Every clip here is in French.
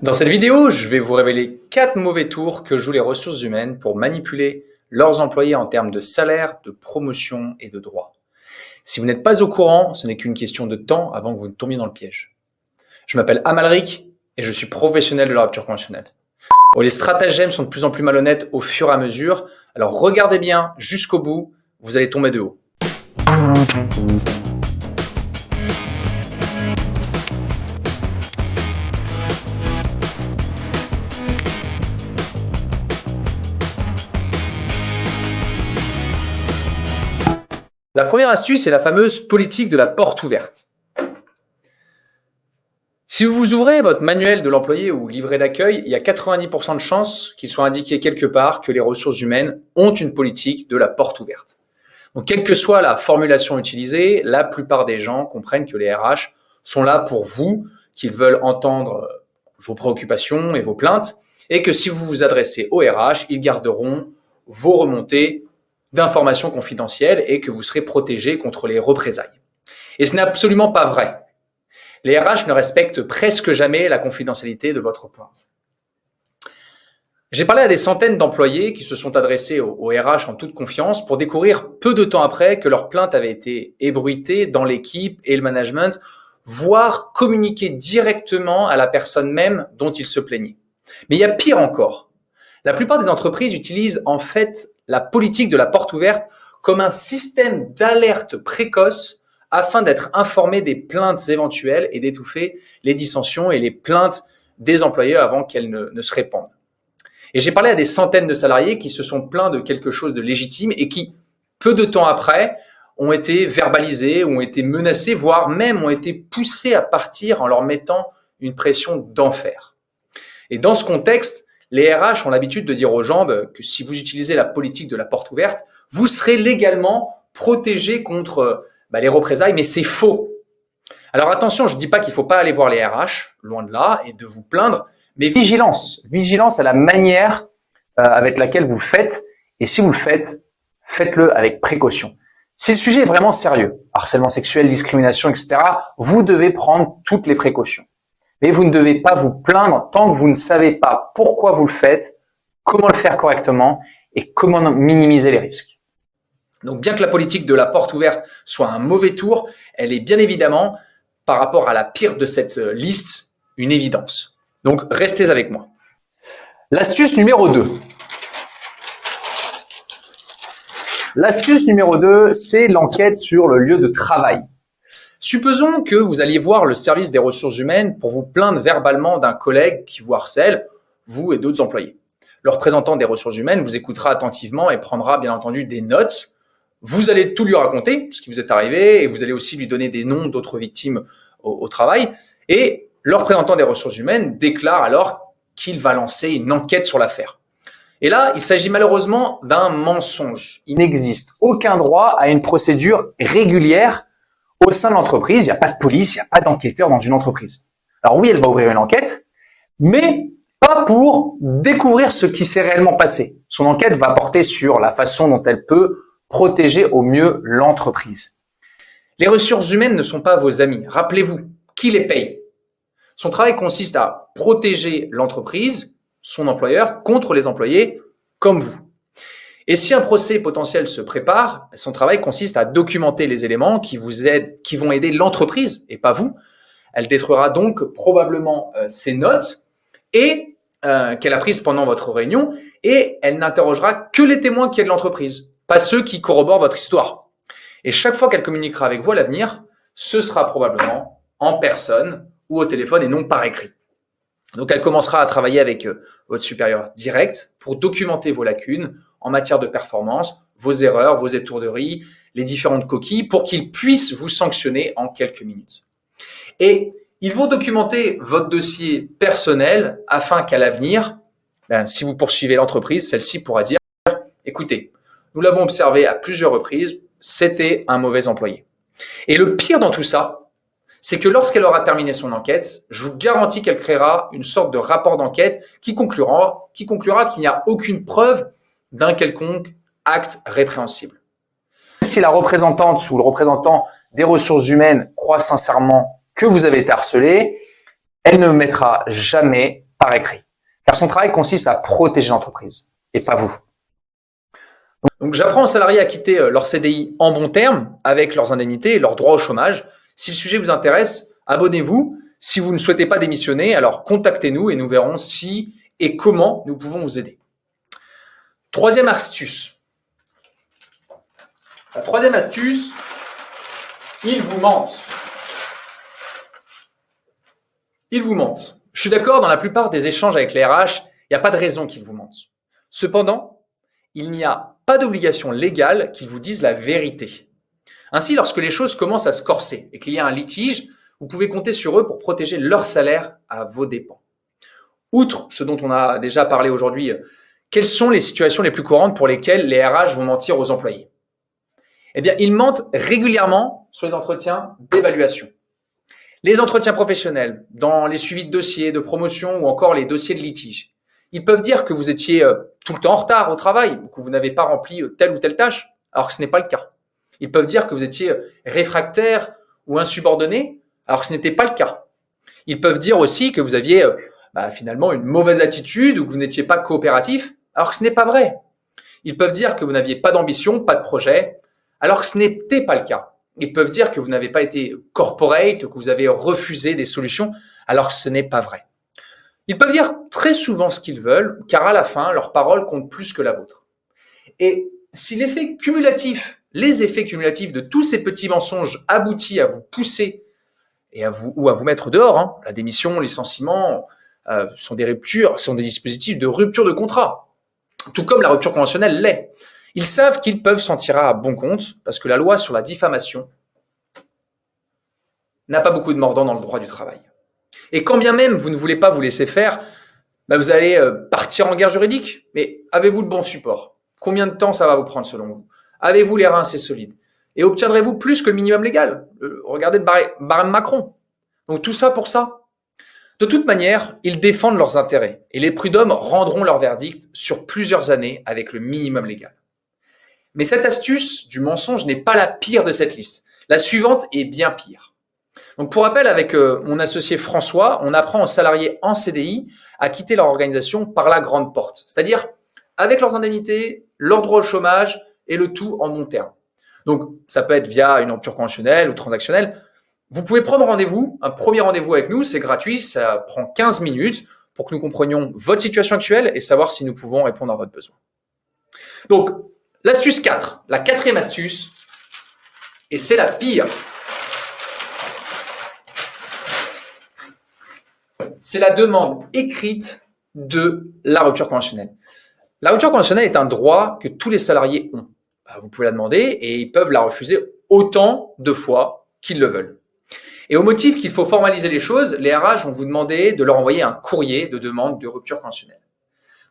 Dans cette vidéo, je vais vous révéler 4 mauvais tours que jouent les ressources humaines pour manipuler leurs employés en termes de salaire, de promotion et de droits. Si vous n'êtes pas au courant, ce n'est qu'une question de temps avant que vous ne tombiez dans le piège. Je m'appelle Amalric et je suis professionnel de la rupture conventionnelle. Bon, les stratagèmes sont de plus en plus malhonnêtes au fur et à mesure, alors regardez bien jusqu'au bout, vous allez tomber de haut. La première astuce est la fameuse politique de la porte ouverte. Si vous ouvrez votre manuel de l'employé ou livret d'accueil, il y a 90% de chances qu'il soit indiqué quelque part que les ressources humaines ont une politique de la porte ouverte. Donc, quelle que soit la formulation utilisée, la plupart des gens comprennent que les RH sont là pour vous, qu'ils veulent entendre vos préoccupations et vos plaintes, et que si vous vous adressez au RH, ils garderont vos remontées d'informations confidentielles et que vous serez protégé contre les représailles. Et ce n'est absolument pas vrai. Les RH ne respectent presque jamais la confidentialité de votre plainte. J'ai parlé à des centaines d'employés qui se sont adressés au RH en toute confiance pour découvrir peu de temps après que leur plainte avait été ébruitée dans l'équipe et le management, voire communiquée directement à la personne même dont ils se plaignaient. Mais il y a pire encore. La plupart des entreprises utilisent en fait la politique de la porte ouverte comme un système d'alerte précoce afin d'être informé des plaintes éventuelles et d'étouffer les dissensions et les plaintes des employés avant qu'elles ne se répandent. Et j'ai parlé à des centaines de salariés qui se sont plaints de quelque chose de légitime et qui, peu de temps après, ont été verbalisés, ont été menacés, voire même ont été poussés à partir en leur mettant une pression d'enfer. Et dans ce contexte, les RH ont l'habitude de dire aux gens que si vous utilisez la politique de la porte ouverte, vous serez légalement protégé contre les représailles, mais c'est faux. Alors attention, je ne dis pas qu'il ne faut pas aller voir les RH, loin de là, et de vous plaindre, mais vigilance à la manière avec laquelle vous le faites, et si vous le faites, faites-le avec précaution. Si le sujet est vraiment sérieux, harcèlement sexuel, discrimination, etc., vous devez prendre toutes les précautions. Mais vous ne devez pas vous plaindre tant que vous ne savez pas pourquoi vous le faites, comment le faire correctement et comment minimiser les risques. Donc, bien que la politique de la porte ouverte soit un mauvais tour, elle est bien évidemment, par rapport à la pire de cette liste, une évidence. Donc, restez avec moi. L'astuce numéro 2. L'astuce numéro 2, c'est l'enquête sur le lieu de travail. Supposons que vous alliez voir le service des ressources humaines pour vous plaindre verbalement d'un collègue qui vous harcèle, vous et d'autres employés. Le représentant des ressources humaines vous écoutera attentivement et prendra bien entendu des notes. Vous allez tout lui raconter, ce qui vous est arrivé, et vous allez aussi lui donner des noms d'autres victimes au travail. Et le représentant des ressources humaines déclare alors qu'il va lancer une enquête sur l'affaire. Et là, il s'agit malheureusement d'un mensonge. Il n'existe aucun droit à une procédure régulière au sein de l'entreprise. Il n'y a pas de police, il n'y a pas d'enquêteur dans une entreprise. Alors oui, elle va ouvrir une enquête, mais pas pour découvrir ce qui s'est réellement passé. Son enquête va porter sur la façon dont elle peut protéger au mieux l'entreprise. Les ressources humaines ne sont pas vos amis. Rappelez-vous, qui les paye? Son travail consiste à protéger l'entreprise, son employeur, contre les employés comme vous. Et si un procès potentiel se prépare, son travail consiste à documenter les éléments qui vont aider l'entreprise et pas vous. Elle détruira donc probablement ses notes et qu'elle a prises pendant votre réunion et elle n'interrogera que les témoins qui aident l'entreprise, pas ceux qui corroborent votre histoire. Et chaque fois qu'elle communiquera avec vous à l'avenir, ce sera probablement en personne ou au téléphone et non par écrit. Donc, elle commencera à travailler avec votre supérieur direct pour documenter vos lacunes en matière de performance, vos erreurs, vos étourderies, les différentes coquilles pour qu'ils puissent vous sanctionner en quelques minutes. Et ils vont documenter votre dossier personnel afin qu'à l'avenir, si vous poursuivez l'entreprise, celle-ci pourra dire « Écoutez, nous l'avons observé à plusieurs reprises, c'était un mauvais employé. » Et le pire dans tout ça, c'est que lorsqu'elle aura terminé son enquête, je vous garantis qu'elle créera une sorte de rapport d'enquête qui conclura qu'il n'y a aucune preuve d'un quelconque acte répréhensible. Si la représentante ou le représentant des ressources humaines croit sincèrement que vous avez été harcelé, elle ne mettra jamais par écrit. Car son travail consiste à protéger l'entreprise et pas vous. Donc, j'apprends aux salariés à quitter leur CDI en bons termes avec leurs indemnités et leurs droits au chômage. Si le sujet vous intéresse, abonnez-vous. Si vous ne souhaitez pas démissionner, alors contactez-nous et nous verrons si et comment nous pouvons vous aider. Troisième astuce. La troisième astuce, ils vous mentent. Ils vous mentent. Je suis d'accord, dans la plupart des échanges avec les RH, il n'y a pas de raison qu'ils vous mentent. Cependant, il n'y a pas d'obligation légale qu'ils vous disent la vérité. Ainsi, lorsque les choses commencent à se corser et qu'il y a un litige, vous pouvez compter sur eux pour protéger leur salaire à vos dépens. Outre ce dont on a déjà parlé aujourd'hui, quelles sont les situations les plus courantes pour lesquelles les RH vont mentir aux employés? Eh bien, ils mentent régulièrement sur les entretiens d'évaluation. Les entretiens professionnels, dans les suivis de dossiers, de promotion ou encore les dossiers de litige. Ils peuvent dire que vous étiez tout le temps en retard au travail ou que vous n'avez pas rempli telle ou telle tâche, alors que ce n'est pas le cas. Ils peuvent dire que vous étiez réfractaire ou insubordonné, alors que ce n'était pas le cas. Ils peuvent dire aussi que vous aviez finalement une mauvaise attitude ou que vous n'étiez pas coopératif, alors que ce n'est pas vrai. Ils peuvent dire que vous n'aviez pas d'ambition, pas de projet, alors que ce n'était pas le cas. Ils peuvent dire que vous n'avez pas été corporate, que vous avez refusé des solutions, alors que ce n'est pas vrai. Ils peuvent dire très souvent ce qu'ils veulent, car à la fin, leur parole compte plus que la vôtre. Et si les effets cumulatifs de tous ces petits mensonges aboutissent à vous pousser ou à vous mettre dehors, la démission, le licenciement sont des dispositifs de rupture de contrat, tout comme la rupture conventionnelle l'est. Ils savent qu'ils peuvent s'en tirer à bon compte parce que la loi sur la diffamation n'a pas beaucoup de mordant dans le droit du travail. Et quand bien même vous ne voulez pas vous laisser faire, vous allez partir en guerre juridique. Mais avez-vous le bon support? Combien de temps ça va vous prendre selon vous? Avez-vous les reins assez solides? Et obtiendrez-vous plus que le minimum légal? Regardez le barème Macron. Donc tout ça pour ça. De toute manière, ils défendent leurs intérêts et les prud'hommes rendront leur verdict sur plusieurs années avec le minimum légal. Mais cette astuce du mensonge n'est pas la pire de cette liste. La suivante est bien pire. Donc pour rappel, avec mon associé François, on apprend aux salariés en CDI à quitter leur organisation par la grande porte, c'est-à-dire avec leurs indemnités, leurs droits au chômage et le tout en bon terme. Donc ça peut être via une rupture conventionnelle ou transactionnelle. Vous pouvez prendre rendez-vous, un premier rendez-vous avec nous, c'est gratuit, ça prend 15 minutes pour que nous comprenions votre situation actuelle et savoir si nous pouvons répondre à votre besoin. Donc, l'astuce 4, la quatrième astuce, et c'est la pire, c'est la demande écrite de la rupture conventionnelle. La rupture conventionnelle est un droit que tous les salariés ont. Vous pouvez la demander et ils peuvent la refuser autant de fois qu'ils le veulent. Et au motif qu'il faut formaliser les choses, les RH vont vous demander de leur envoyer un courrier de demande de rupture conventionnelle.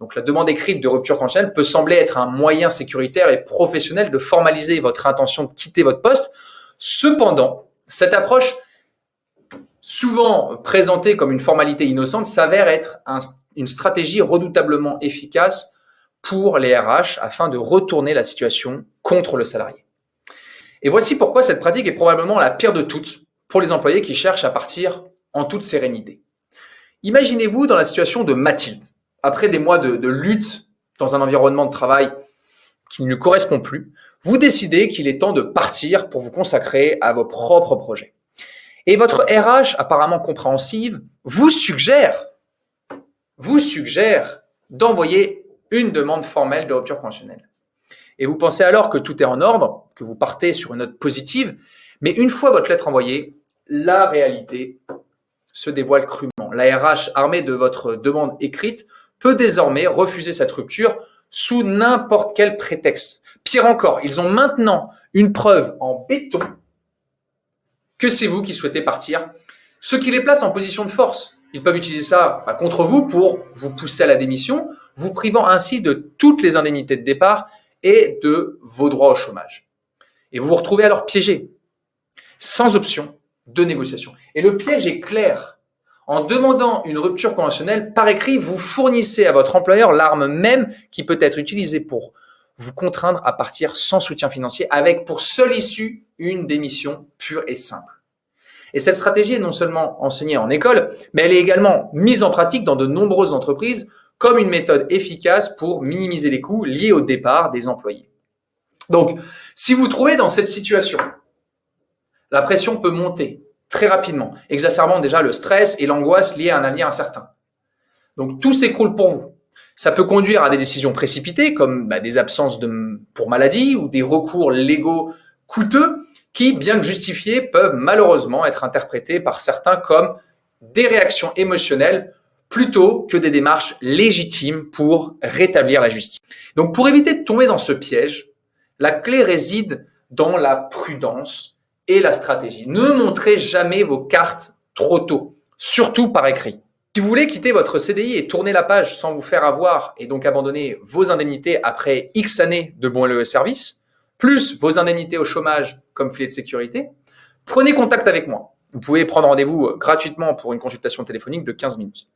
Donc la demande écrite de rupture conventionnelle peut sembler être un moyen sécuritaire et professionnel de formaliser votre intention de quitter votre poste. Cependant, cette approche, souvent présentée comme une formalité innocente, s'avère être une stratégie redoutablement efficace pour les RH afin de retourner la situation contre le salarié. Et voici pourquoi cette pratique est probablement la pire de toutes pour les employés qui cherchent à partir en toute sérénité. Imaginez-vous dans la situation de Mathilde. Après des mois de lutte dans un environnement de travail qui ne lui correspond plus, vous décidez qu'il est temps de partir pour vous consacrer à vos propres projets. Et votre RH, apparemment compréhensive, vous suggère d'envoyer une demande formelle de rupture conventionnelle. Et vous pensez alors que tout est en ordre, que vous partez sur une note positive, mais une fois votre lettre envoyée, la réalité se dévoile crûment. La RH, armée de votre demande écrite, peut désormais refuser cette rupture sous n'importe quel prétexte. Pire encore, ils ont maintenant une preuve en béton que c'est vous qui souhaitez partir, ce qui les place en position de force. Ils peuvent utiliser ça contre vous pour vous pousser à la démission, vous privant ainsi de toutes les indemnités de départ et de vos droits au chômage. Et vous vous retrouvez alors piégé, sans option de négociation. Et le piège est clair. En demandant une rupture conventionnelle par écrit, vous fournissez à votre employeur l'arme même qui peut être utilisée pour vous contraindre à partir sans soutien financier avec pour seule issue une démission pure et simple. Et cette stratégie est non seulement enseignée en école, mais elle est également mise en pratique dans de nombreuses entreprises comme une méthode efficace pour minimiser les coûts liés au départ des employés. Donc, si vous vous trouvez dans cette situation, la pression peut monter très rapidement, exacerbant déjà le stress et l'angoisse liés à un avenir incertain. Donc, tout s'écroule pour vous. Ça peut conduire à des décisions précipitées, comme des absences pour maladie ou des recours légaux coûteux qui, bien que justifiés, peuvent malheureusement être interprétés par certains comme des réactions émotionnelles plutôt que des démarches légitimes pour rétablir la justice. Donc, pour éviter de tomber dans ce piège, la clé réside dans la prudence et la stratégie. Ne montrez jamais vos cartes trop tôt, surtout par écrit. Si vous voulez quitter votre CDI et tourner la page sans vous faire avoir et donc abandonner vos indemnités après X années de bons LE service, plus vos indemnités au chômage comme filet de sécurité, prenez contact avec moi. Vous pouvez prendre rendez-vous gratuitement pour une consultation téléphonique de 15 minutes.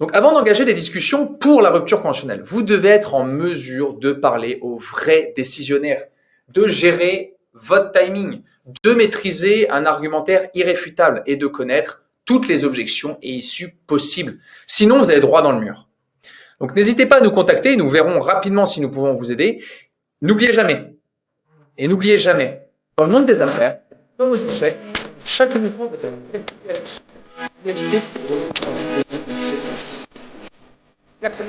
Donc, avant d'engager des discussions pour la rupture conventionnelle, vous devez être en mesure de parler aux vrais décisionnaires, de gérer votre timing, de maîtriser un argumentaire irréfutable et de connaître toutes les objections et issues possibles. Sinon, vous allez droit dans le mur. Donc, n'hésitez pas à nous contacter, nous verrons rapidement si nous pouvons vous aider. N'oubliez jamais, dans le monde des affaires, comme vous savez, chaque mouvement peut être Merci.